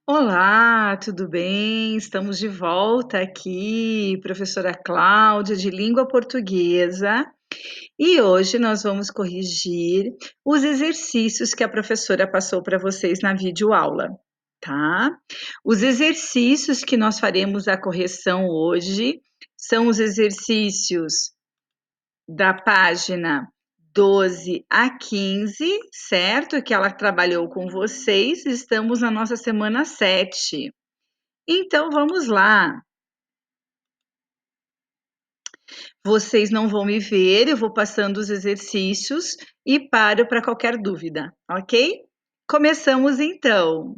Olá, tudo bem? Estamos de volta aqui, professora Cláudia, de língua portuguesa, e hoje nós vamos corrigir os exercícios que a professora passou para vocês na videoaula, tá? Os exercícios que nós faremos a correção hoje são os exercícios da página 12 a 15, certo? Que ela trabalhou com vocês, estamos na nossa semana 7. Então vamos lá. Vocês não vão me ver, eu vou passando os exercícios e paro para qualquer dúvida, ok? Começamos então.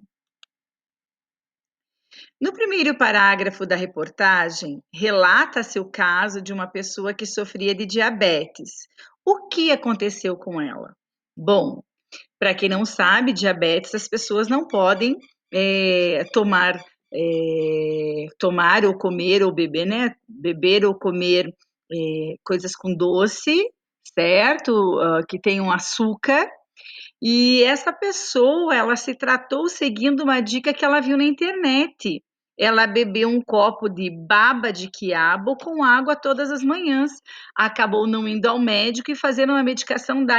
No primeiro parágrafo da reportagem, relata-se o caso de uma pessoa que sofria de diabetes. O que aconteceu com ela? Bom, para quem não sabe, diabetes, as pessoas não podem tomar ou comer ou beber, né? Beber ou comer coisas com doce, certo? Que tenham açúcar. E essa pessoa, ela se tratou seguindo uma dica que ela viu na internet. Ela bebeu um copo de baba de quiabo com água todas as manhãs. Acabou não indo ao médico e fazendo uma medicação da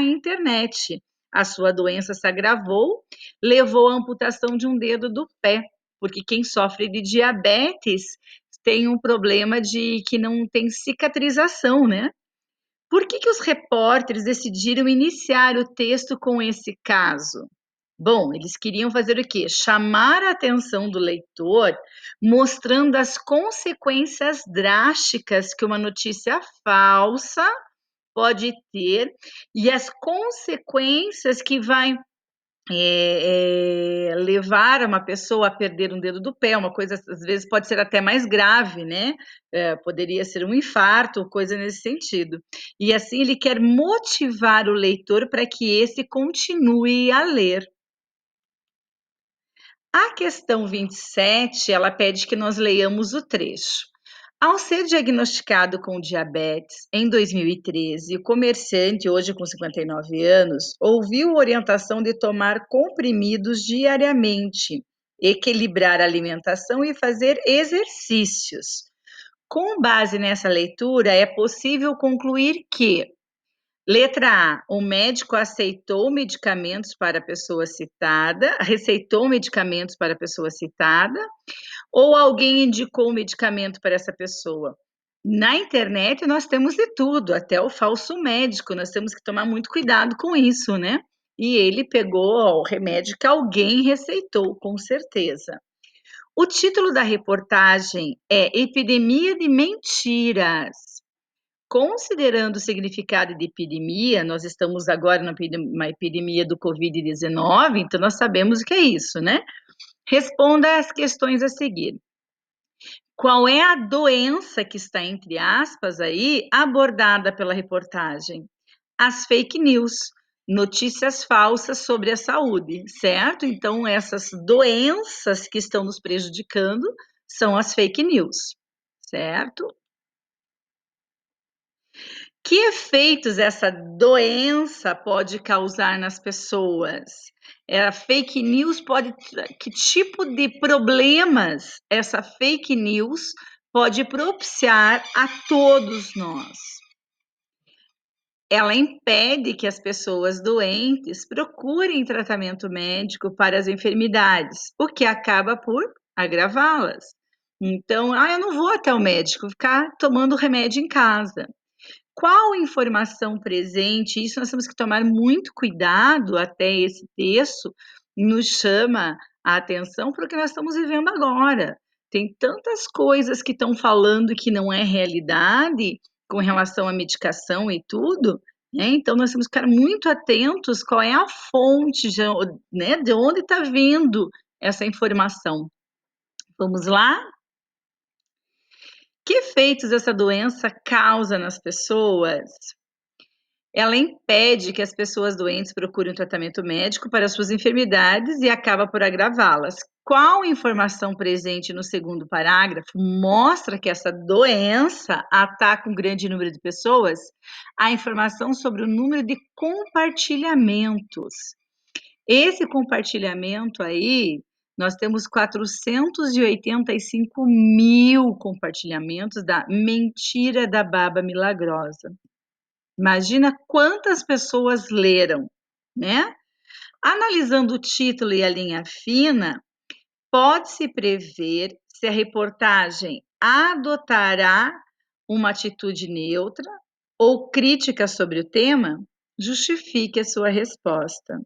internet. A sua doença se agravou, levou à amputação de um dedo do pé, porque quem sofre de diabetes tem um problema de que não tem cicatrização, né? Por que os repórteres decidiram iniciar o texto com esse caso? Bom, eles queriam fazer o quê? Chamar a atenção do leitor, mostrando as consequências drásticas que uma notícia falsa pode ter e as consequências que vai levar uma pessoa a perder um dedo do pé, uma coisa às vezes pode ser até mais grave, né? Poderia ser um infarto, coisa nesse sentido. E assim ele quer motivar o leitor para que esse continue a ler. A questão 27, ela pede que nós leiamos o trecho. Ao ser diagnosticado com diabetes em 2013, o comerciante, hoje com 59 anos, ouviu orientação de tomar comprimidos diariamente, equilibrar a alimentação e fazer exercícios. Com base nessa leitura, é possível concluir que: letra A, o médico receitou medicamentos para a pessoa citada, ou alguém indicou o medicamento para essa pessoa. Na internet nós temos de tudo, até o falso médico, nós temos que tomar muito cuidado com isso, né? E ele pegou o remédio que alguém receitou, com certeza. O título da reportagem é Epidemia de Mentiras. Considerando o significado de epidemia, nós estamos agora numa epidemia do Covid-19, então nós sabemos o que é isso, né? Responda às questões a seguir. Qual é a doença que está, entre aspas, aí, abordada pela reportagem? As fake news, notícias falsas sobre a saúde, certo? Então, essas doenças que estão nos prejudicando são as fake news, certo? Que efeitos essa doença pode causar nas pessoas? A fake news pode. Que tipo de problemas essa fake news pode propiciar a todos nós? Ela impede que as pessoas doentes procurem tratamento médico para as enfermidades, o que acaba por agravá-las. Então, eu não vou até o médico, vou ficar tomando remédio em casa. Qual informação presente? Isso nós temos que tomar muito cuidado, até esse texto nos chama a atenção para o que nós estamos vivendo agora. Tem tantas coisas que estão falando que não é realidade com relação à medicação e tudo, né? Então nós temos que ficar muito atentos qual é a fonte, né? De onde está vindo essa informação. Vamos lá? Que efeitos essa doença causa nas pessoas? Ela impede que as pessoas doentes procurem um tratamento médico para suas enfermidades e acaba por agravá-las. Qual informação presente no segundo parágrafo mostra que essa doença ataca um grande número de pessoas? A informação sobre o número de compartilhamentos. Esse compartilhamento aí nós temos 485.000 compartilhamentos da Mentira da Baba Milagrosa. Imagina quantas pessoas leram, né? Analisando o título e a linha fina, pode-se prever se a reportagem adotará uma atitude neutra ou crítica sobre o tema. Justifique a sua resposta.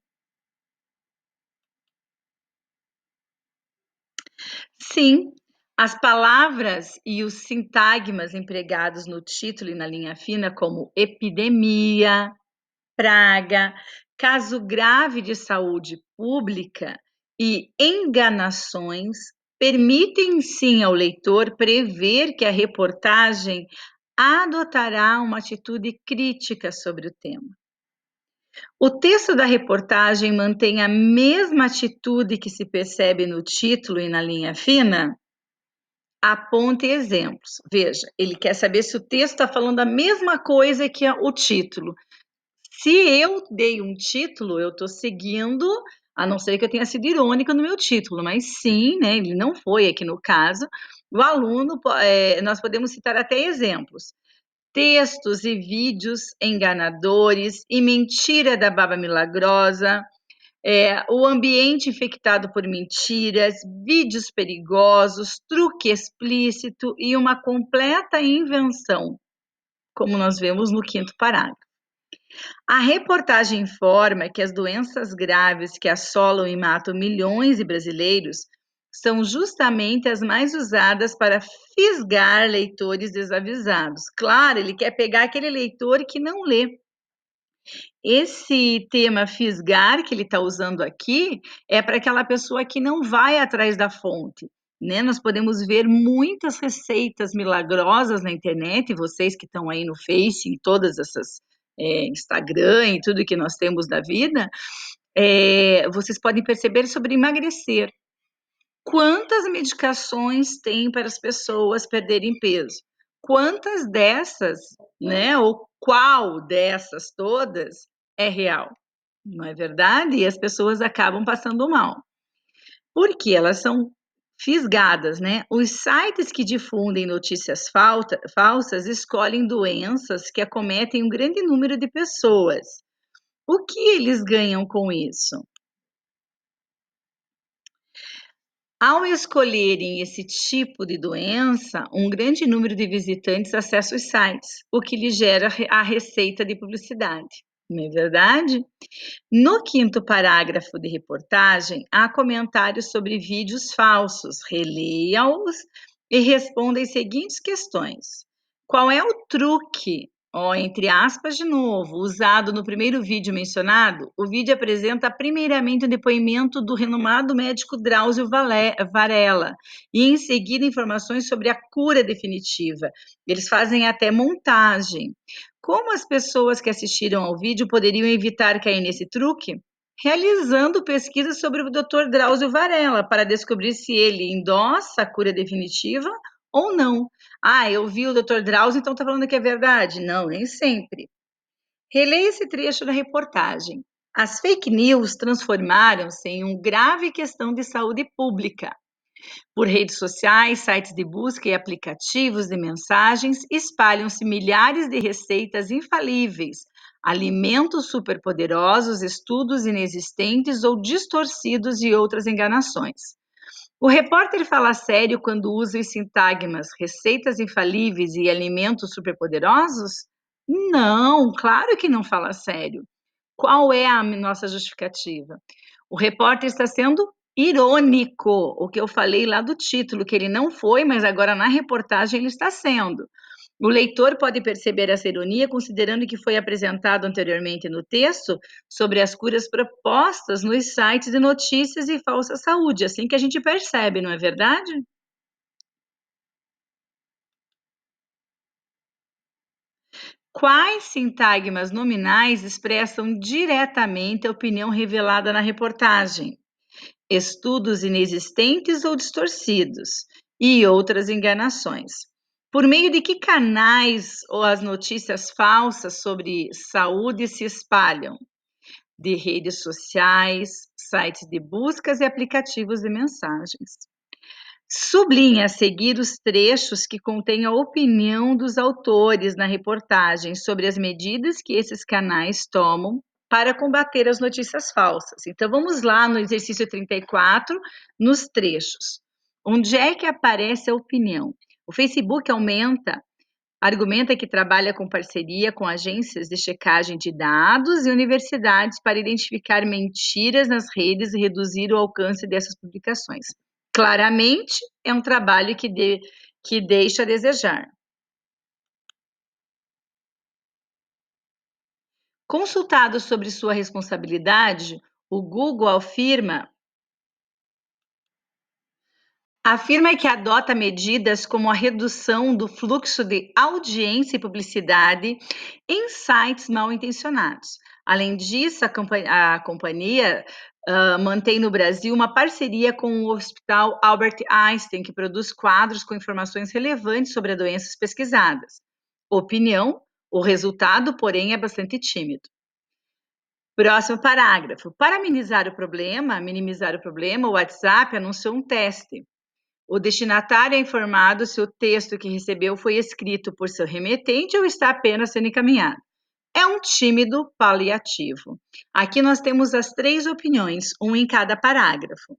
Sim, as palavras e os sintagmas empregados no título e na linha fina, como epidemia, praga, caso grave de saúde pública e enganações, permitem sim ao leitor prever que a reportagem adotará uma atitude crítica sobre o tema. O texto da reportagem mantém a mesma atitude que se percebe no título e na linha fina? Aponte exemplos. Veja, ele quer saber se o texto está falando a mesma coisa que o título. Se eu dei um título, eu estou seguindo, a não ser que eu tenha sido irônica no meu título, mas sim, né, ele não foi aqui no caso. O aluno, nós podemos citar até exemplos. Textos e vídeos enganadores e mentira da baba milagrosa, o ambiente infectado por mentiras, vídeos perigosos, truque explícito e uma completa invenção, como nós vemos no quinto parágrafo. A reportagem informa que as doenças graves que assolam e matam milhões de brasileiros são justamente as mais usadas para fisgar leitores desavisados. Claro, ele quer pegar aquele leitor que não lê. Esse tema fisgar que ele está usando aqui é para aquela pessoa que não vai atrás da fonte, né? Nós podemos ver muitas receitas milagrosas na internet, vocês que estão aí no Face, em todas essas Instagram e tudo que nós temos da vida, vocês podem perceber sobre emagrecer. Quantas medicações tem para as pessoas perderem peso? Quantas dessas, né, ou qual dessas todas é real? Não é verdade? E as pessoas acabam passando mal. Porque elas são fisgadas, né? Os sites que difundem notícias falsas escolhem doenças que acometem um grande número de pessoas. O que eles ganham com isso? Ao escolherem esse tipo de doença, um grande número de visitantes acessa os sites, o que lhe gera a receita de publicidade. Não é verdade? No quinto parágrafo de reportagem, há comentários sobre vídeos falsos. Releia-os e responda as seguintes questões. Qual é o truque, entre aspas de novo, usado no primeiro vídeo mencionado? O vídeo apresenta primeiramente o depoimento do renomado médico Drauzio Varela e em seguida informações sobre a cura definitiva. Eles fazem até montagem. Como as pessoas que assistiram ao vídeo poderiam evitar cair nesse truque? Realizando pesquisas sobre o Dr. Drauzio Varela para descobrir se ele endossa a cura definitiva ou não. Eu vi o Dr. Drauzio, então está falando que é verdade? Não, nem sempre. Releia esse trecho da reportagem. As fake news transformaram-se em uma grave questão de saúde pública. Por redes sociais, sites de busca e aplicativos de mensagens, espalham-se milhares de receitas infalíveis, alimentos superpoderosos, estudos inexistentes ou distorcidos e outras enganações. O repórter fala sério quando usa os sintagmas receitas infalíveis e alimentos superpoderosos? Não, claro que não fala sério. Qual é a nossa justificativa? O repórter está sendo irônico, o que eu falei lá do título, que ele não foi, mas agora na reportagem ele está sendo. O leitor pode perceber essa ironia considerando que foi apresentado anteriormente no texto sobre as curas propostas nos sites de notícias e falsa saúde. Assim que a gente percebe, não é verdade? Quais sintagmas nominais expressam diretamente a opinião revelada na reportagem? Estudos inexistentes ou distorcidos e outras enganações. Por meio de que canais ou as notícias falsas sobre saúde se espalham? de redes sociais, sites de buscas e aplicativos de mensagens. Sublinhe a seguir os trechos que contêm a opinião dos autores na reportagem sobre as medidas que esses canais tomam para combater as notícias falsas. Então, vamos lá no exercício 34, nos trechos. Onde é que aparece a opinião? O Facebook argumenta que trabalha com parceria com agências de checagem de dados e universidades para identificar mentiras nas redes e reduzir o alcance dessas publicações. Claramente, é um trabalho que deixa a desejar. Consultado sobre sua responsabilidade, o Google afirma que adota medidas como a redução do fluxo de audiência e publicidade em sites mal intencionados. Além disso, a companhia mantém no Brasil uma parceria com o Hospital Albert Einstein, que produz quadros com informações relevantes sobre as doenças pesquisadas. Opinião: o resultado, porém, é bastante tímido. Próximo parágrafo. Para minimizar o problema, o WhatsApp anunciou um teste. O destinatário é informado se o texto que recebeu foi escrito por seu remetente ou está apenas sendo encaminhado. É um tímido paliativo. Aqui nós temos as 3 opiniões, um em cada parágrafo.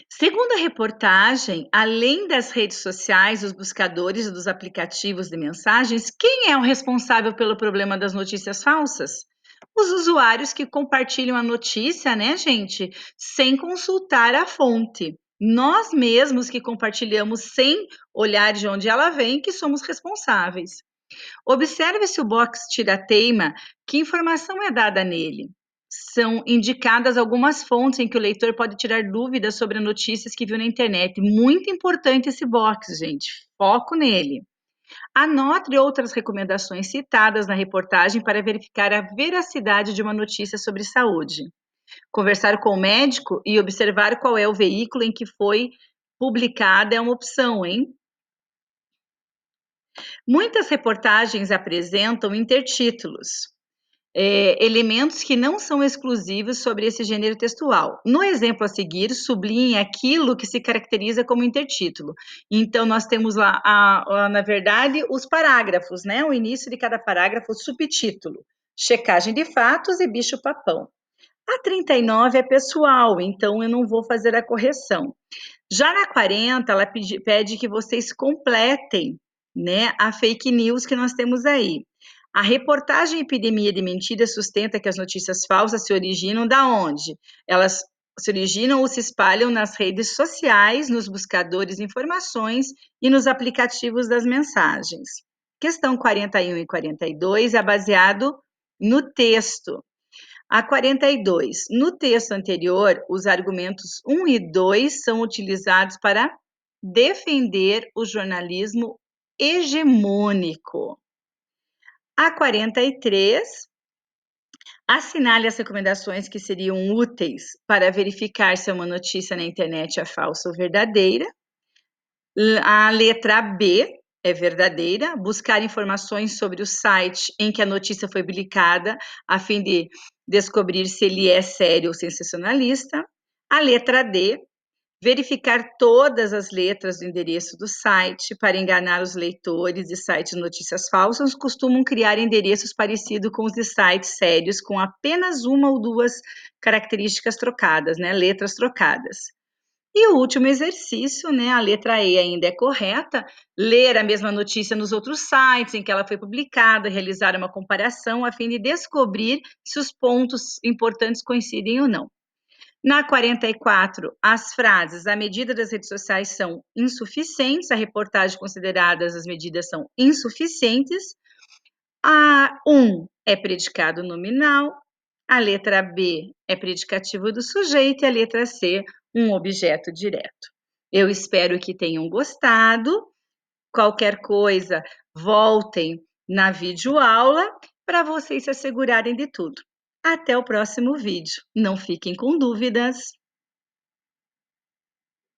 Segundo a reportagem, além das redes sociais, dos buscadores e dos aplicativos de mensagens, quem é o responsável pelo problema das notícias falsas? Os usuários que compartilham a notícia, né, gente, sem consultar a fonte. Nós mesmos que compartilhamos sem olhar de onde ela vem, que somos responsáveis. Observe se o box tira-teima, que informação é dada nele. São indicadas algumas fontes em que o leitor pode tirar dúvidas sobre notícias que viu na internet. Muito importante esse box, gente. Foco nele. Anote outras recomendações citadas na reportagem para verificar a veracidade de uma notícia sobre saúde. Conversar com o médico e observar qual é o veículo em que foi publicada é uma opção, hein? Muitas reportagens apresentam intertítulos, elementos que não são exclusivos sobre esse gênero textual. No exemplo a seguir, sublinhe aquilo que se caracteriza como intertítulo. Então, nós temos lá, na verdade, os parágrafos, né? O início de cada parágrafo, o subtítulo. Checagem de fatos e bicho-papão. A 39 é pessoal, então eu não vou fazer a correção. Já na 40, ela pede que vocês completem, né, a fake news que nós temos aí. A reportagem Epidemia de Mentiras sustenta que as notícias falsas se originam da onde? Elas se originam ou se espalham nas redes sociais, nos buscadores de informações e nos aplicativos das mensagens. Questão 41 e 42 é baseado no texto. A 42. No texto anterior, os argumentos 1 e 2 são utilizados para defender o jornalismo hegemônico. A 43. Assinale as recomendações que seriam úteis para verificar se uma notícia na internet é falsa ou verdadeira. A letra B é verdadeira, buscar informações sobre o site em que a notícia foi publicada, a fim de descobrir se ele é sério ou sensacionalista. A letra D, verificar todas as letras do endereço do site para enganar os leitores de sites de notícias falsas, costumam criar endereços parecidos com os de sites sérios, com apenas uma ou duas características trocadas, né, letras trocadas. E o último exercício, né, a letra E ainda é correta, ler a mesma notícia nos outros sites em que ela foi publicada, realizar uma comparação a fim de descobrir se os pontos importantes coincidem ou não. Na 44, as frases, a medida das redes sociais são insuficientes, a reportagem consideradas as medidas são insuficientes. A 1 é predicado nominal, a letra B é predicativo do sujeito e a letra C, um objeto direto. Eu espero que tenham gostado. Qualquer coisa, voltem na videoaula para vocês se assegurarem de tudo. Até o próximo vídeo. Não fiquem com dúvidas.